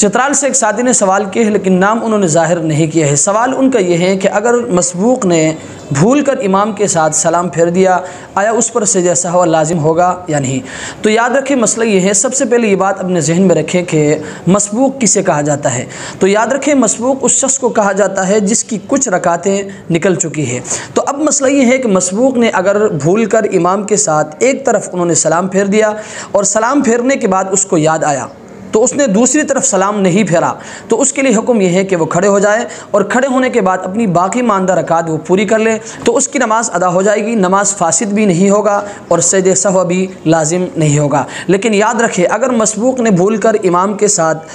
چترال سے ایک ساتھی نے سوال کیا ہے لیکن نام انہوں نے ظاہر نہیں کیا ہے۔ سوال ان کا یہ ہے کہ اگر مسبوق نے بھول کر امام کے ساتھ سلام پھیر دیا، آیا اس پر سجدہ سہو لازم ہوگا یا نہیں؟ تو یاد رکھیں مسئلہ یہ ہے، سب سے پہلے یہ بات اپنے ذہن میں رکھیں کہ مسبوق کسے کہا جاتا ہے۔ تو یاد رکھیں مسبوق اس شخص کو کہا جاتا ہے جس کی کچھ رکعتیں نکل چکی ہے۔ تو اب مسئلہ یہ ہے کہ مسبوق نے اگر بھول کر امام کے ساتھ ایک طرف انہوں نے سلام پھیر دیا اور سلام پھیرنے کے بعد اس کو یاد آیا تو اس نے دوسری طرف سلام نہیں پھیرا، تو اس کے لیے حکم یہ ہے کہ وہ کھڑے ہو جائے اور کھڑے ہونے کے بعد اپنی باقی ماندہ رکعات وہ پوری کر لے، تو اس کی نماز ادا ہو جائے گی، نماز فاسد بھی نہیں ہوگا اور سجدہ سہو بھی لازم نہیں ہوگا۔ لیکن یاد رکھے اگر مسبوق نے بھول کر امام کے ساتھ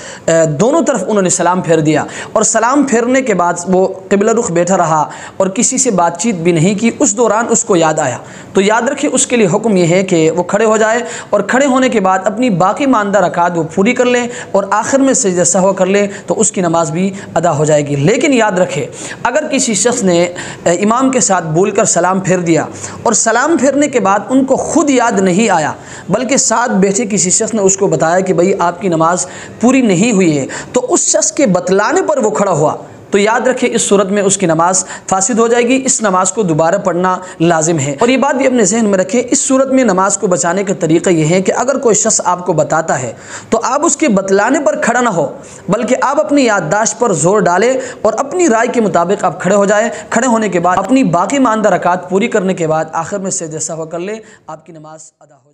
دونوں طرف انہوں نے سلام پھیر دیا اور سلام پھیرنے کے بعد وہ قبلہ رخ بیٹھا رہا اور کسی سے بات چیت بھی نہیں کی، اس دوران اس کو یاد آیا، تو یاد رکھے اس کے لیے حکم یہ ہے کہ وہ کھڑے ہو جائے اور کھڑے ہونے کے بعد اپنی باقی ماندہ رکعات وہ پوری کر لیں اور آخر میں سجدہ سہو کر لے تو اس کی نماز بھی ادا ہو جائے گی۔ لیکن یاد رکھے اگر کسی شخص نے امام کے ساتھ بھول کر سلام پھیر دیا اور سلام پھیرنے کے بعد ان کو خود یاد نہیں آیا بلکہ ساتھ بیٹھے کسی شخص نے اس کو بتایا کہ بھئی آپ کی نماز پوری نہیں ہوئی ہے، تو اس شخص کے بتلانے پر وہ کھڑا ہوا، تو یاد رکھیں اس صورت میں اس کی نماز فاسد ہو جائے گی، اس نماز کو دوبارہ پڑھنا لازم ہے۔ اور یہ بات بھی اپنے ذہن میں رکھیں، اس صورت میں نماز کو بچانے کا طریقہ یہ ہے کہ اگر کوئی شخص آپ کو بتاتا ہے تو آپ اس کے بتلانے پر کھڑا نہ ہو بلکہ آپ اپنی یادداشت پر زور ڈالیں اور اپنی رائے کے مطابق آپ کھڑے ہو جائیں، کھڑے ہونے کے بعد اپنی باقی ماندہ رکعات پوری کرنے کے بعد آخر میں سجدہ سہو کر لیں، آپ کی نماز ادا ہو